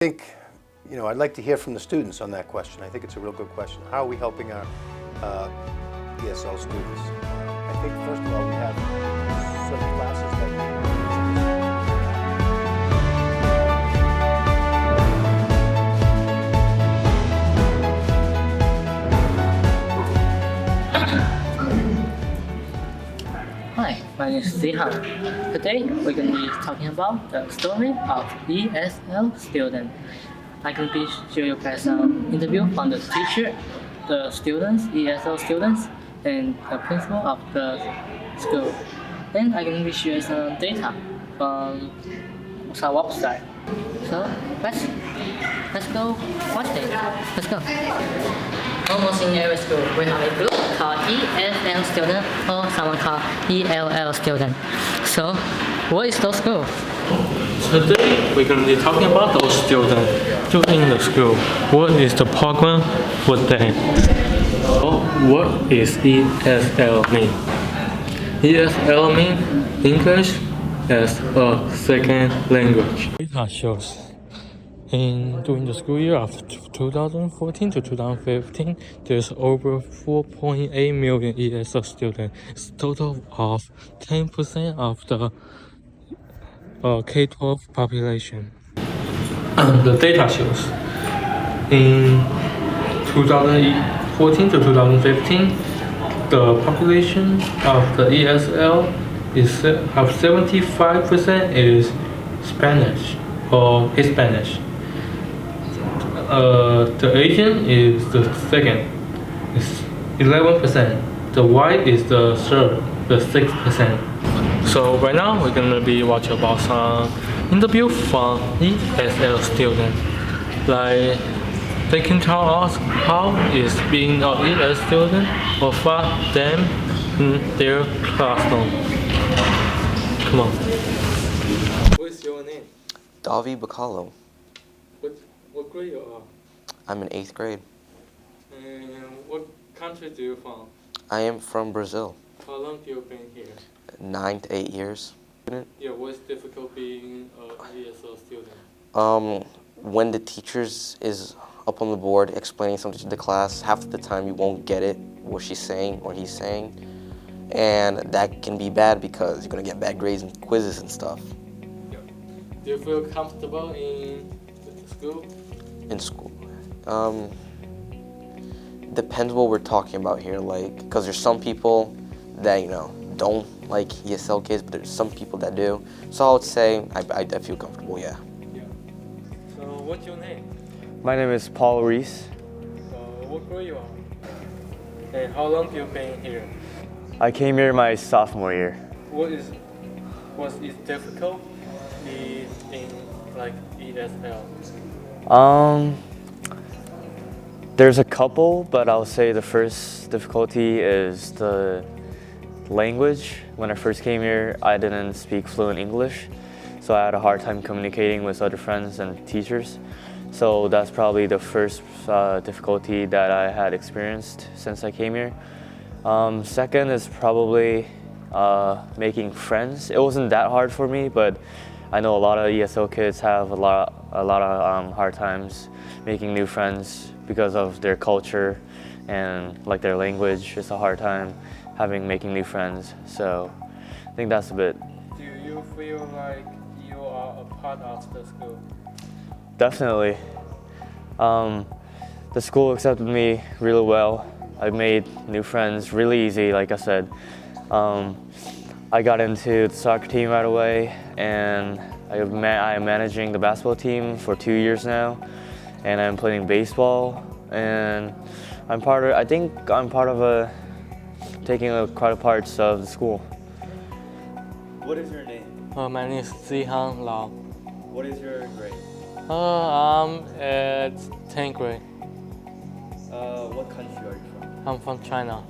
I think, I'd like to hear from the students on that question. I think it's a real good question. How are we helping our ESL students? I think, first of all, we have certain classes that Hi, my name is Zihan. Today we're going to be talking about the story of ESL student. I'm going to be showing you guys some interview from the teacher, the students, ESL students, and the principal of the school. Then I'm going to be showing some data from some website. So let's go watch it. Let's go. Almost in every school, we have a group called ESL student or someone called ELL student. So, what is those groups? Today, we're going to be talking about those students in the school. What is the program for them? So, what is ESL mean? ESL means English as a second language. Data shows during the school year of 2014 to 2015, there's over 4.8 million ESL students. It's a total of 10% of the K-12 population. The data shows in 2014 to 2015, the population of the ESL is 75% is Spanish or Hispanic. The Asian is the second, it's 11%. The white is the third, the 6%. So right now we're gonna be watching about some interview from ESL students. Like they can tell us how is being an ESL student or for them in their classroom. Come on. What's your name? Davi Bacalo. What grade you are? I'm in 8th grade. And what country do you from? I am from Brazil. How long have you been here? 9 to 8 years. Yeah, what's difficult being an ESL student? When the teachers is up on the board explaining something to the class, half of the time you won't get it, what she's saying or he's saying. And that can be bad because you're gonna get bad grades in quizzes and stuff. Yeah. Do you feel comfortable in school? In school. Depends what we're talking about here, like, because there's some people that, don't like ESL kids, but there's some people that do. So I would say I feel comfortable, yeah. So what's your name? My name is Paul Reece. What grade you are? And how long have you been here? I came here my sophomore year. Was it difficult in like ESL? There's a couple, but I'll say the first difficulty is the language. When I first came here, I didn't speak fluent English, so I had a hard time communicating with other friends and teachers. So that's probably the first difficulty that I had experienced since I came here. Second is probably making friends. It wasn't that hard for me, but I know a lot of ESL kids have a lot of hard times making new friends because of their culture and like their language. It's a hard time making new friends. So I think that's a bit. Do you feel like you are a part of the school? Definitely. The school accepted me really well. I made new friends really easy, like I said. I got into the soccer team right away, and I am managing the basketball team for 2 years now, and I'm playing baseball, and I think I'm part of taking quite a parts of the school. What is your name? My name is Zihan Rao. What is your grade? I'm at 10th grade. What country are you from? I'm from China.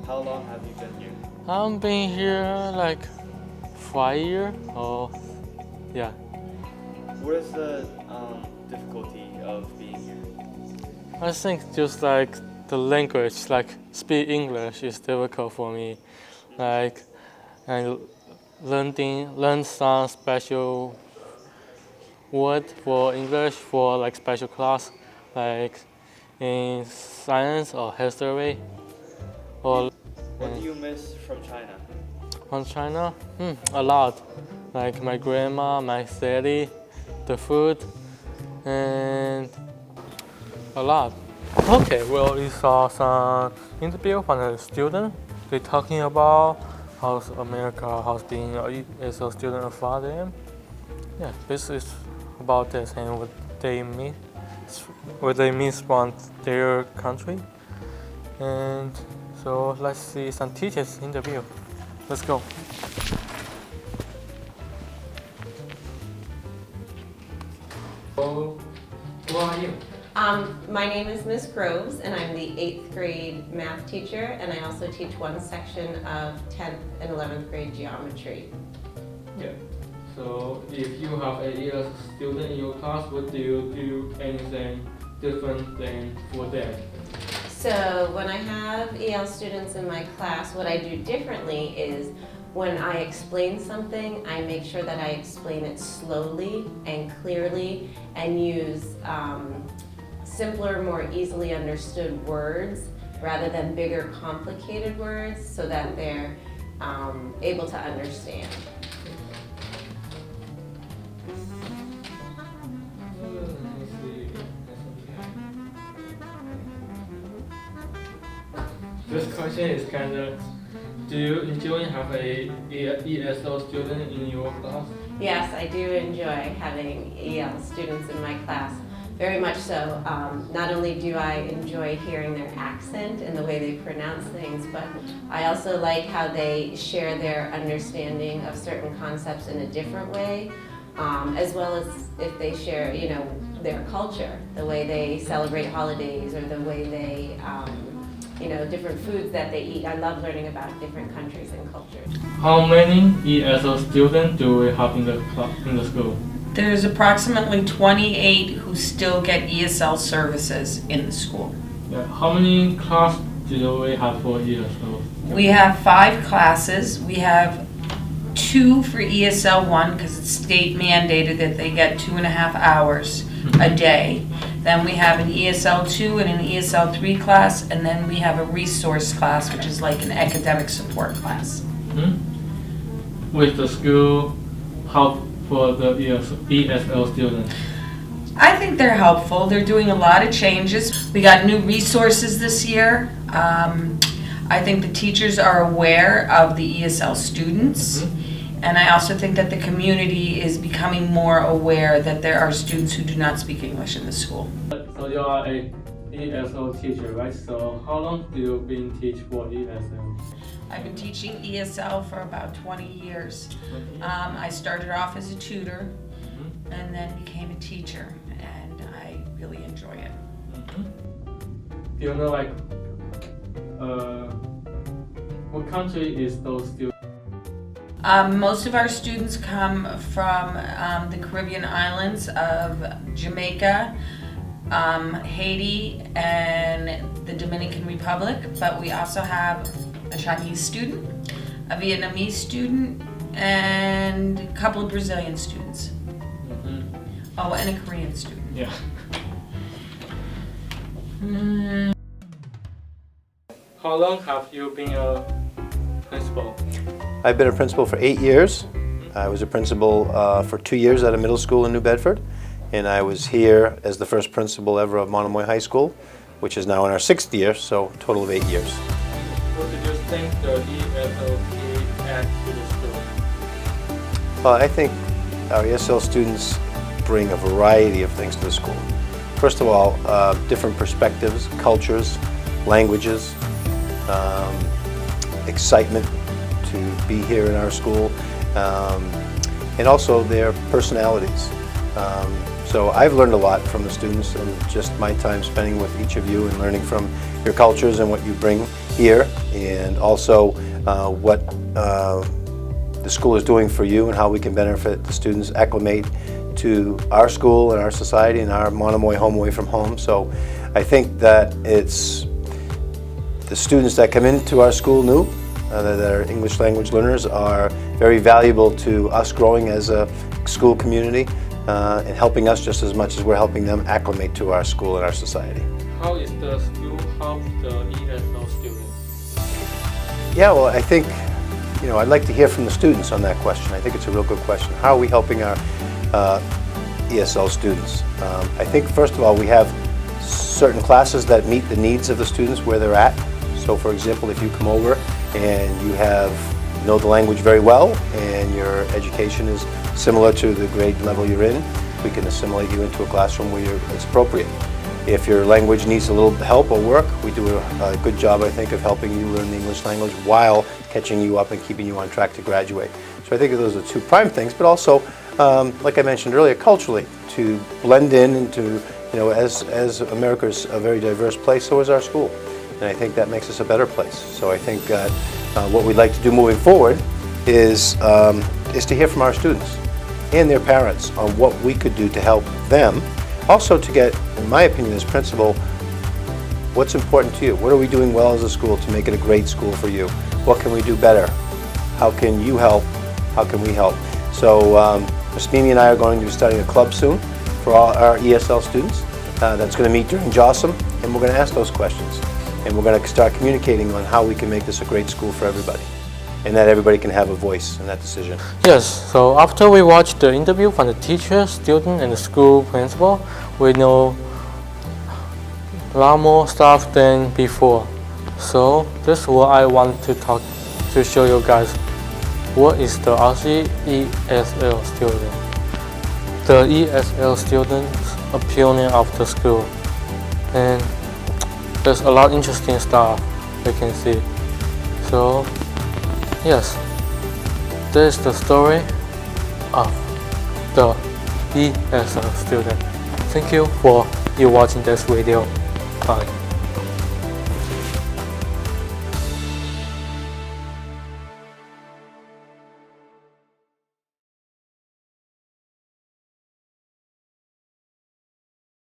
How long have you been here? I'm been here like 5 years. Yeah. What is the difficulty of being here? I think just like the language, like speak English is difficult for me. Like I learn some special word for English for like special class, like in science or history, or What do you miss from China? from China? A lot, like my grandma, my city, the food, and a lot. Okay, well, we saw some interview from the student. They're talking about how's America, how's being a ESL student for them. Yeah, this is about this and what they miss from their country. And so let's see some teachers interview. Let's go. So, who are you? My name is Ms. Groves, and I'm the 8th grade math teacher, and I also teach one section of 10th and 11th grade geometry. Yeah. So if you have a ESL student in your class, would you do anything different than for them? So when I have EL students in my class, what I do differently is when I explain something, I make sure that I explain it slowly and clearly and use simpler, more easily understood words rather than bigger, complicated words so that they're able to understand. This question is kind of, do you enjoy have a ESL student in your class? Yes, I do enjoy having EL students in my class, very much so. Not only do I enjoy hearing their accent and the way they pronounce things, but I also like how they share their understanding of certain concepts in a different way, as well as if they share, their culture, the way they celebrate holidays or the way they, different foods that they eat. I love learning about different countries and cultures. How many ESL students do we have in the school? There's approximately 28 who still get ESL services in the school. Yeah. How many classes do we have for ESL? We have 5 classes. We have 2 for ESL 1 because it's state mandated that they get 2.5 hours a day. Then we have an ESL 2 and an ESL 3 class, and then we have a resource class, which is like an academic support class. With the school help for the ESL students? I think they're helpful. They're doing a lot of changes. We got new resources this year. I think the teachers are aware of the ESL students. And I also think that the community is becoming more aware that there are students who do not speak English in the school. So you are a ESL teacher, right? So how long do you been teach for ESL? I've been teaching ESL for about 20 years. I started off as a tutor and then became a teacher, and I really enjoy it. Do you know what country is those students? Most of our students come from the Caribbean islands of Jamaica, Haiti, and the Dominican Republic, but we also have a Chinese student, a Vietnamese student, and a couple of Brazilian students. Oh, and a Korean student. Yeah. How long have you been a principal? I've been a principal for 8 years. I was a principal for 2 years at a middle school in New Bedford, and I was here as the first principal ever of Monomoy High School, which is now in our 6th year, so a total of 8 years. What did you think the ESL add to the school? Well, I think our ESL students bring a variety of things to the school. First of all, different perspectives, cultures, languages, excitement to be here in our school, and also their personalities. So I've learned a lot from the students and just my time spending with each of you and learning from your cultures and what you bring here, and also what the school is doing for you and how we can benefit the students acclimate to our school and our society and our Monomoy home away from home. So I think that it's the students that come into our school new, that are English language learners, are very valuable to us growing as a school community, and helping us just as much as we're helping them acclimate to our school and our society. How is the school help the ESL students? Yeah, well, I think, I'd like to hear from the students on that question. I think it's a real good question. How are we helping our ESL students? I think, first of all, we have certain classes that meet the needs of the students where they're at. So, for example, if you come over and you know the language very well and your education is similar to the grade level you're in, we can assimilate you into a classroom where it's appropriate. If your language needs a little help or work, we do a good job, I think, of helping you learn the English language while catching you up and keeping you on track to graduate. So I think those are two prime things, but also, like I mentioned earlier, culturally, to blend in into, as America's a very diverse place, so is our school. And I think that makes us a better place. So I think what we'd like to do moving forward is to hear from our students and their parents on what we could do to help them. Also to get, in my opinion as principal, what's important to you? What are we doing well as a school to make it a great school for you? What can we do better? How can you help? How can we help? So Ms. Mimi and I are going to be starting a club soon for all our ESL students. That's going to meet during JOSM, and we're going to ask those questions. And we're going to start communicating on how we can make this a great school for everybody, and that everybody can have a voice in that decision. Yes, so after we watched the interview from the teacher, student, and the school principal, we know a lot more stuff than before. So this is what I want to show you guys. What is the RC ESL student? The ESL students opinion of the school, and there's a lot of interesting stuff you can see. So yes, this is the story of the ESL student. Thank you for watching this video. Bye.